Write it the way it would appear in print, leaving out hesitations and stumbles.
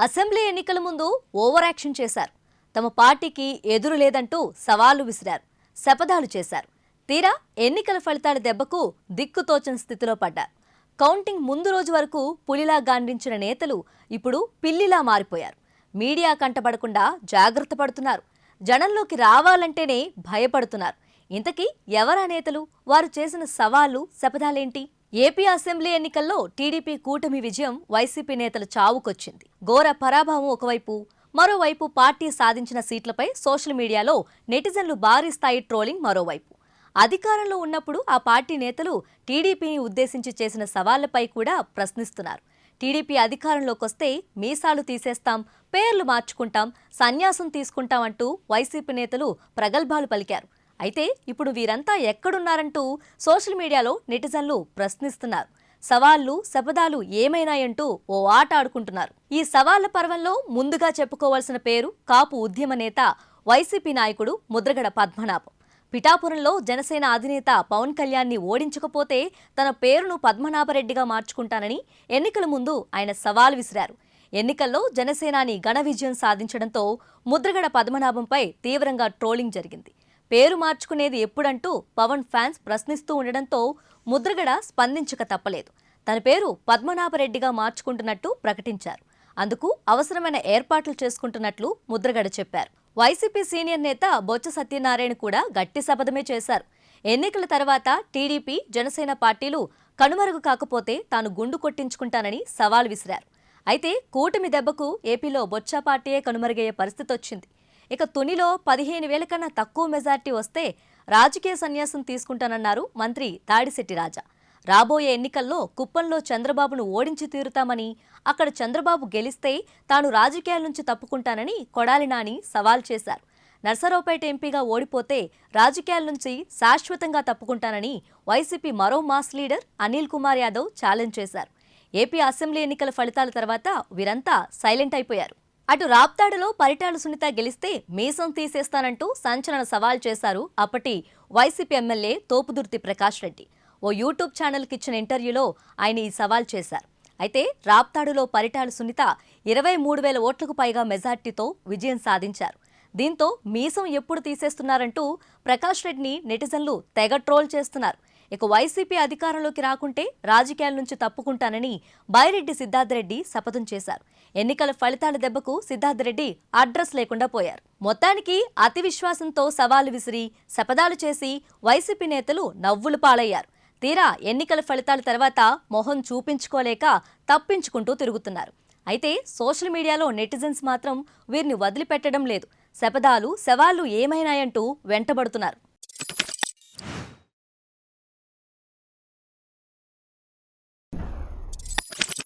Assembly ఎన్నికల ముందు over action చేశారు. తమ పార్టీకి ఎదురు లేదంటూ సవాళ్లు విసిరారు, శపథాలు చేశారు. తీరా ఎన్నికల ఫలితాల దెబ్బకు దిక్కుతోచని స్థితిలో పడ్డారు. కౌంటింగ్ ముందు రోజు వరకు పులిలా గాండించిన నేతలు ఇప్పుడు పిల్లిలా మారిపోయారు. మీడియా కంటపడకుండా జాగ్రత్త పడుతున్నారు. జనంలోకి రావాలంటేనే భయపడుతున్నారు. ఇంతకీ ఎవరా నేతలు? వారు చేసిన సవాళ్లు, శపథాలేంటి? ఏపీ అసెంబ్లీ ఎన్నికల్లో టీడీపీ కూటమి విజయం వైసీపీ నేతల చావుకొచ్చింది. ఘోర పరాభవం ఒకవైపు, మరోవైపు పార్టీ సాధించిన సీట్లపై సోషల్ మీడియాలో నెటిజన్లు భారీ స్థాయి ట్రోలింగ్ మరోవైపు. అధికారంలో ఉన్నప్పుడు ఆ పార్టీ నేతలు టీడీపీని ఉద్దేశించి చేసిన సవాళ్లపై కూడా ప్రశ్నిస్తున్నారు. టీడీపీ అధికారంలోకొస్తే మీసాలు తీసేస్తాం, పేర్లు మార్చుకుంటాం, సన్యాసం తీసుకుంటాం అంటూ వైసీపీ నేతలు ప్రగల్భాలు పలికారు. అయితే ఇప్పుడు వీరంతా ఎక్కడున్నారంటూ సోషల్ మీడియాలో నెటిజన్లు ప్రశ్నిస్తున్నారు. సవాళ్లు, శపథాలు ఏమైనాయంటూ ఓ ఆట ఆడుకుంటున్నారు. ఈ సవాళ్ల పర్వంలో ముందుగా చెప్పుకోవాల్సిన పేరు కాపు ఉద్యమ నేత, వైసీపీ నాయకుడు ముద్రగడ పద్మనాభం. పిఠాపురంలో జనసేన అధినేత పవన్ కళ్యాణ్ని ఓడించకపోతే తన పేరును పద్మనాభరెడ్డిగా మార్చుకుంటానని ఎన్నికల ముందు ఆయన సవాల్ విసిరారు. ఎన్నికల్లో జనసేనాని ఘన విజయం సాధించడంతో ముద్రగడ పద్మనాభంపై తీవ్రంగా ట్రోలింగ్ జరిగింది. పేరు మార్చుకునేది ఎప్పుడంటూ పవన్ ఫ్యాన్స్ ప్రశ్నిస్తూ ఉండడంతో ముద్రగడ స్పందించక తప్పలేదు. తన పేరు పద్మనాభరెడ్డిగా మార్చుకుంటున్నట్టు ప్రకటించారు. అందుకు అవసరమైన ఏర్పాట్లు చేసుకుంటున్నట్లు ముద్రగడ చెప్పారు. వైసీపీ సీనియర్ నేత బొత్స సత్యనారాయణ కూడా గట్టి శపథమే చేశారు. ఎన్నికల తర్వాత టీడీపీ, జనసేన పార్టీలు కనుమరుగు కాకపోతే తాను గుండు కొట్టించుకుంటానని సవాల్ విసిరారు. అయితే కూటమి దెబ్బకు ఏపీలో బొత్స పార్టీయే కనుమరుగయ్యే పరిస్థితి వచ్చింది. ఇక తునిలో 15,000 కన్నా తక్కువ మెజార్టీ వస్తే రాజకీయ సన్యాసం తీసుకుంటానన్నారు మంత్రి తాడిశెట్టి రాజా. రాబోయే ఎన్నికల్లో కుప్పంలో చంద్రబాబును ఓడించి తీరుతామని, అక్కడ చంద్రబాబు గెలిస్తే తాను రాజకీయాల నుంచి తప్పుకుంటానని కొడాలి నాని సవాల్ చేశారు. నర్సరావుపేట ఎంపీగా ఓడిపోతే రాజకీయాల నుంచి శాశ్వతంగా తప్పుకుంటానని వైసీపీ మరో mass leader Anil Kumar Yadav challenge చేశారు. ఏపీ అసెంబ్లీ ఎన్నికల ఫలితాల తర్వాత వీరంతా సైలెంట్ అయిపోయారు. అటు రాప్తాడులో పరిటాల సునీత గెలిస్తే మీసం తీసేస్తానంటూ సంచలన సవాల్ చేశారు అప్పటి వైసీపీ ఎమ్మెల్యే తోపుదుర్తి ప్రకాష్ రెడ్డి. ఓ యూట్యూబ్ ఛానల్కి ఇచ్చిన ఇంటర్వ్యూలో ఆయన ఈ సవాల్ చేశారు. అయితే రాప్తాడులో పరిటాల సునీత 23,000 ఓట్లకు పైగా మెజార్టీతో విజయం సాధించారు. దీంతో మీసం ఎప్పుడు తీసేస్తున్నారంటూ ప్రకాష్ రెడ్డిని నెటిజన్లు తెగ ట్రోల్ చేస్తున్నారు. ఇక వైసీపీ అధికారంలోకి రాకుంటే రాజకీయాల నుంచి తప్పుకుంటానని బైరెడ్డి సిద్ధార్థరెడ్డి శపథం చేశారు. ఎన్నికల ఫలితాల దెబ్బకు సిద్ధార్థరెడ్డి అడ్రస్ లేకుండా పోయారు. మొత్తానికి అతి విశ్వాసంతో సవాలు విసిరి శపథాలు చేసి వైసీపీ నేతలు నవ్వులు పాలయ్యారు. తీరా ఎన్నికల ఫలితాల తర్వాత మొహం చూపించుకోలేక తప్పించుకుంటూ తిరుగుతున్నారు. అయితే సోషల్ మీడియాలో నెటిజన్స్ మాత్రం వీరిని వదిలిపెట్టడం లేదు. శపథాలు, సవాళ్లు ఏమైనాయంటూ వెంటబడుతున్నారు.